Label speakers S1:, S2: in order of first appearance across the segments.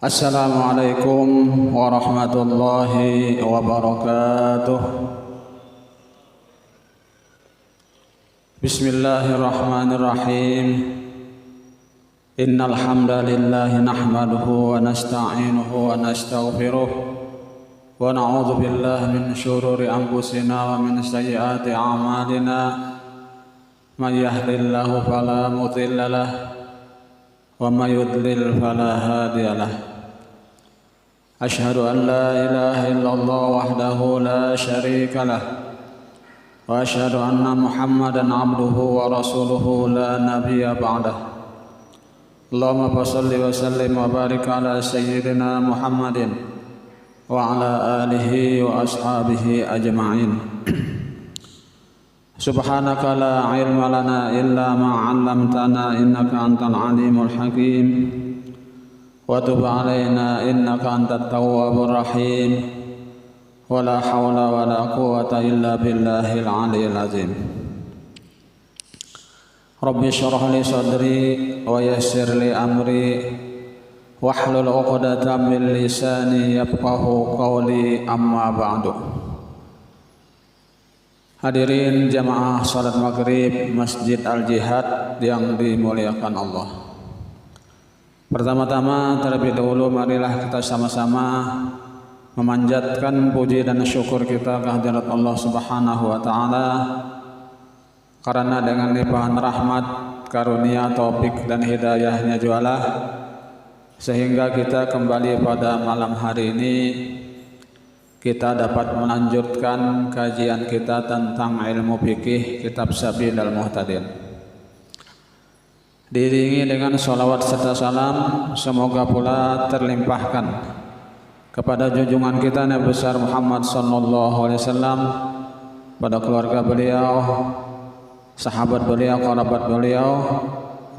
S1: Assalamualaikum warahmatullahi wabarakatuh. Bismillahirrahmanirrahim. Innal hamdalillah nahmaduhu wa nasta'inuhu wa nastaghfiruh wa na'udzu billahi min shururi anfusina wa min sayyiati a'malina. May yahdihillahu fala mudilla lahu wa may yudlil fala hadiya lahu. Asyhadu an la ilaha illallah wahdahu la syarika lah wa asyhadu anna Muhammadan abduhu wa rasuluhu la nabiyya ba'dah. Allahumma shalli wa sallim wa barik ala sayyidina Muhammadin wa ala alihi wa ashabihi ajma'in. Subhanaka la ilma lana illa ma 'allamtana innaka antal alimul hakim. Wa tub 'alaina innaka antat tawwabur rahim. Wa la haula wa la quwwata illa billahil 'aliyyil 'azim. Rabbi shrah li sadri wa yassir li amri wahlul 'uqdatam min lisani yafqahu qawli, amma ba'du. Hadirin jamaah salat maghrib Masjid Al-Jihad yang dimuliakan Allah. Pertama-tama terlebih dahulu marilah kita sama-sama memanjatkan puji dan syukur kita kehadirat Allah Subhanahu wa taala, karena dengan limpahan rahmat, karunia, taufik dan hidayahnya jualah sehingga kita kembali pada malam hari ini kita dapat melanjutkan kajian kita tentang ilmu fikih kitab Sabilul Muhtadin. Diiringi dengan sholawat serta salam, semoga pula terlimpahkan kepada junjungan kita Nabi besar Muhammad sallallahu alaihi wasallam, pada keluarga beliau, sahabat beliau, kerabat beliau,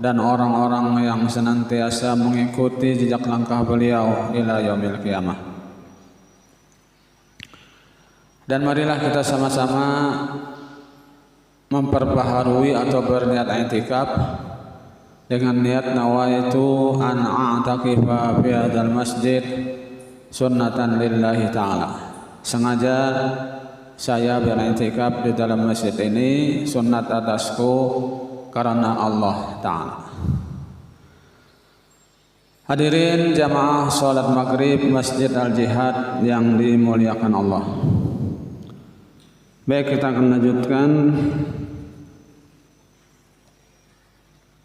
S1: dan orang-orang yang senantiasa mengikuti jejak langkah beliau ila yaumil qiyamah. Dan marilah kita sama-sama memperbaharui atau berniat i'tikaf dengan niat nawaitu an a'takifa fi hadzal masjid sunnatan lillahi ta'ala. Sengaja saya beriktikaf di dalam masjid ini sunnat atasku karena Allah Ta'ala. Hadirin jamaah salat maghrib Masjid Al-Jihad yang dimuliakan Allah. Baik, kita akan lanjutkan.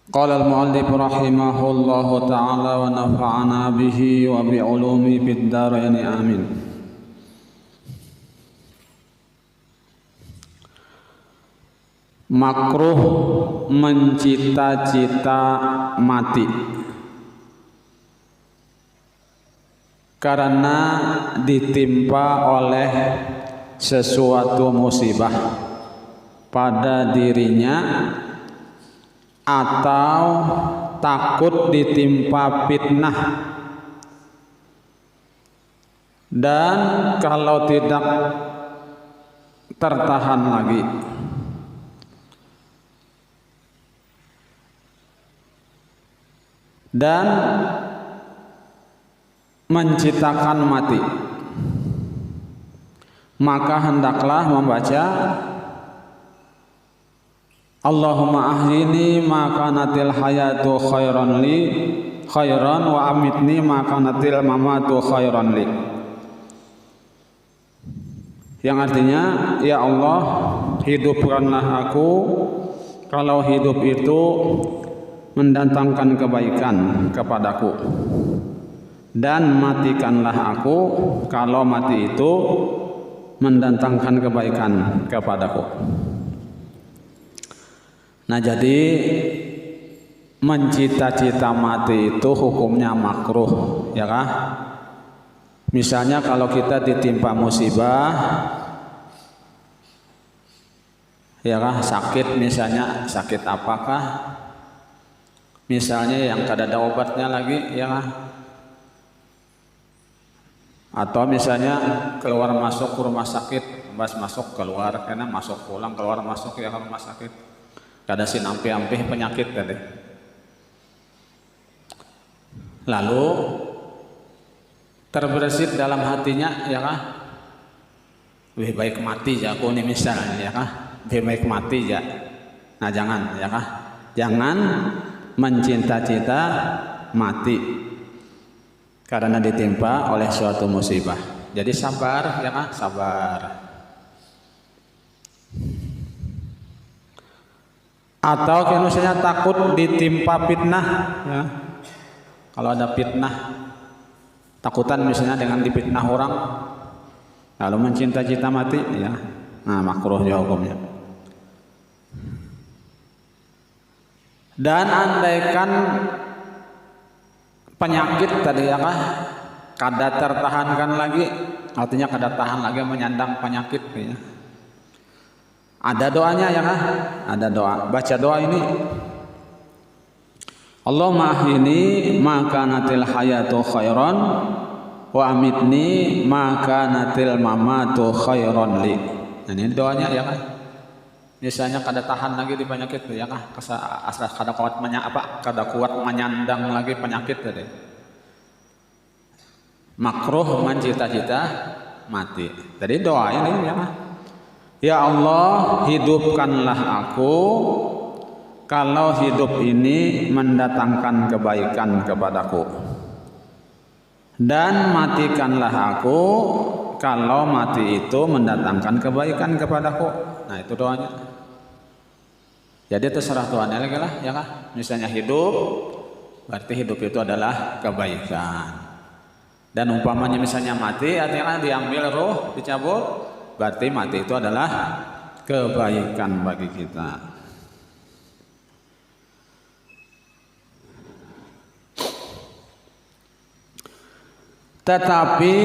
S1: Qala al-mu'allif rahimahullahu ta'ala wa nafa'ana bihi wa bi'ulumi fid dharain amin. Makruh mencita-cita mati karena ditimpa oleh sesuatu musibah pada dirinya atau takut ditimpa fitnah, dan kalau tidak tertahan lagi dan menciptakan mati, maka hendaklah membaca Allahumma ahyini ma kanatil hayatu khairan li khairan wa amitni ma kanatil mamatu khairan li. Yang artinya, ya Allah, hidupkanlah aku kalau hidup itu mendatangkan kebaikan kepadaku, dan matikanlah aku kalau mati itu mendatangkan kebaikan kepadaku. Nah, jadi mencita-cita mati itu hukumnya makruh, ya kah? Misalnya kalau kita ditimpa musibah, ya kah, sakit, misalnya sakit apakah? Misalnya yang kada ada obatnya lagi, ya kah? Atau misalnya keluar masuk ke rumah sakit, masuk keluar, karena masuk pulang keluar masuk ya ke rumah sakit. Kada sinampi-ampi penyakit tadi. Lalu terbersit dalam hatinya, ya kah? Lebih baik mati ya aku nih misalnya, ya kah? Lebih baik mati ya. Nah jangan, ya kah? Jangan mencinta-cinta mati karena ditimpa oleh suatu musibah. Jadi sabar, ya kah? Sabar. Atau misalnya takut ditimpa fitnah, ya. Kalau ada fitnah, takutan misalnya dengan difitnah orang, lalu mencinta-cinta mati, ya. Nah, makruh ya hukumnya. Dan andaikan penyakit tadi, ya kah? Kada tertahankan lagi, artinya kada tahan lagi menyandang penyakit, ya. Ada doanya, ya kah? Ada doa. Baca doa ini. Allahumma ahyini ma kanatil hayatu khairan wa amitni ma kanatil mamatu khairan li. Nah, ini doanya, ya kah? Misalnya kada tahan lagi di penyakit, ya kah? Kada kuat kada kuat menyandang lagi penyakit tadi. Makruh mencita-cita mati. Jadi doa ini, ya kah? Ya Allah, hidupkanlah aku kalau hidup ini mendatangkan kebaikan kepadaku, dan matikanlah aku kalau mati itu mendatangkan kebaikan kepadaku. Nah itu doanya. Jadi terserah Tuhan lagi lah, ya kah? Misalnya hidup, berarti hidup itu adalah kebaikan. Dan umpamanya misalnya mati, artinya diambil roh, dicabut, berarti mati itu adalah kebaikan bagi kita. Tetapi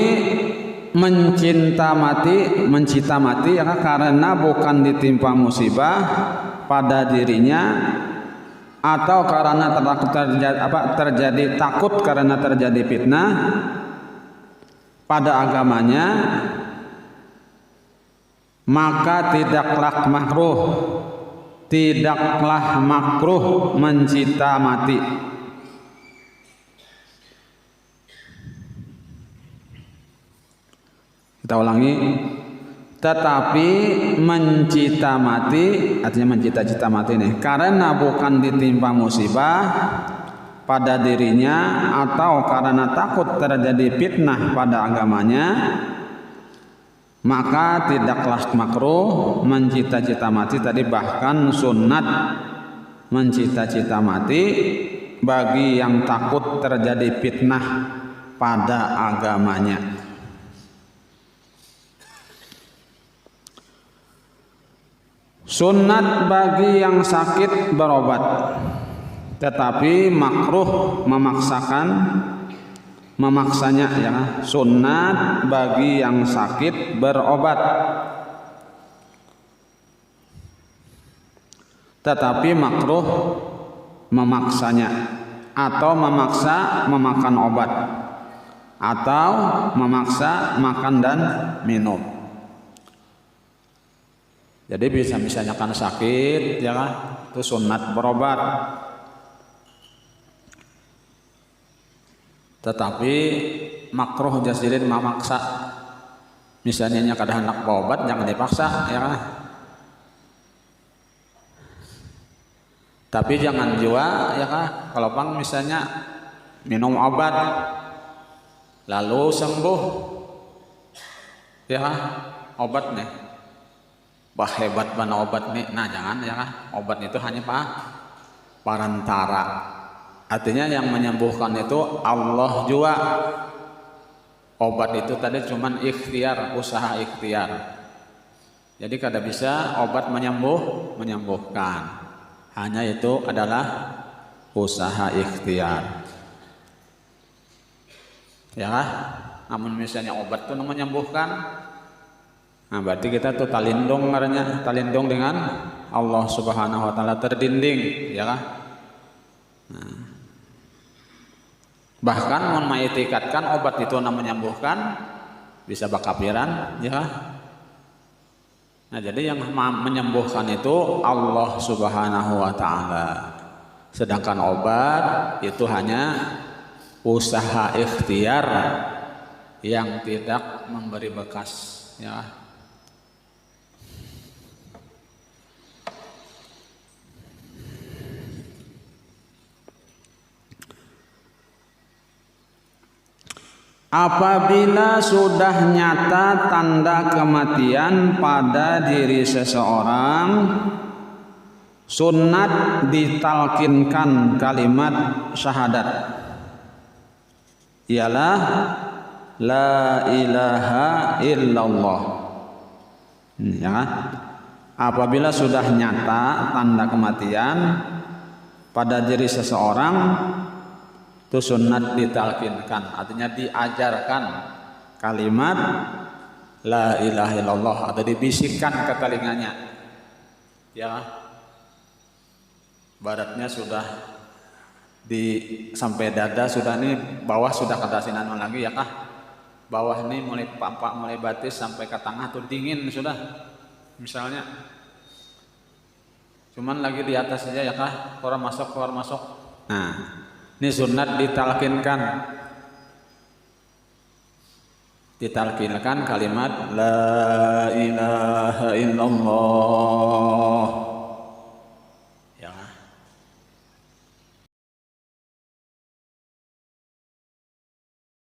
S1: mencinta mati ya, karena bukan ditimpa musibah pada dirinya, atau karena terjadi takut karena terjadi fitnah pada agamanya, maka tidaklah makruh mencinta mati. Kita ulangi. Tetapi mencita mati, artinya mencita-cita mati nih, karena bukan ditimpa musibah pada dirinya, atau karena takut terjadi fitnah pada agamanya, maka tidaklah makruh mencita-cita mati tadi, bahkan sunnat mencita-cita mati bagi yang takut terjadi fitnah pada agamanya. Sunnat bagi yang sakit berobat, tetapi makruh memaksanya, ya. Sunnat bagi yang sakit berobat, tetapi makruh memaksanya, atau memaksa memakan obat, atau memaksa makan dan minum. Jadi bisa misalnya kan sakit, ya kan, itu sunat berobat. Tetapi makruh jasilin memaksa. Misalnya kada hendak berobat, jangan dipaksa, ya kan. Tapi jangan juga, ya kan, kalau pang misalnya minum obat lalu sembuh, ya kan, obat nih. Bah hebat mana obat nih, nah jangan, ya kan, obat itu hanya perantara. Artinya yang menyembuhkan itu Allah juga. Obat itu tadi cuman ikhtiar, usaha ikhtiar. Jadi kada bisa obat menyembuhkan. Hanya itu adalah usaha ikhtiar. Ya kan? Namun misalnya obat itu menyembuhkan, nah berarti kita tuh talindung dengan Allah Subhanahu wa taala, terdinding, ya kan? Nah, bahkan mun maitikatkan obat itu menyembuhkan, bisa bakapiran, ya kan? Nah, jadi yang menyembuhkan itu Allah Subhanahu wa taala. Sedangkan obat itu hanya usaha ikhtiar yang tidak memberi bekas, ya. Apabila sudah nyata tanda kematian pada diri seseorang, sunnat ditalkinkan kalimat syahadat, ialah la ilaha illallah. Ya, apabila sudah nyata tanda kematian pada diri seseorang, itu sunnat ditalkinkan, artinya diajarkan kalimat la ilaha illallah atau dibisikkan ke telinganya, ya. Baratnya sudah sampai dada, sudah nih bawah sudah kedasinan lagi, ya kah? Bawah ini mulai pampak, mulai batis sampai ke tengah tuh dingin sudah, misalnya. Cuman lagi di atas saja, ya kah? Keluar masuk. Nah, ini sunnat ditalkinkan kalimat la ilaha illallah.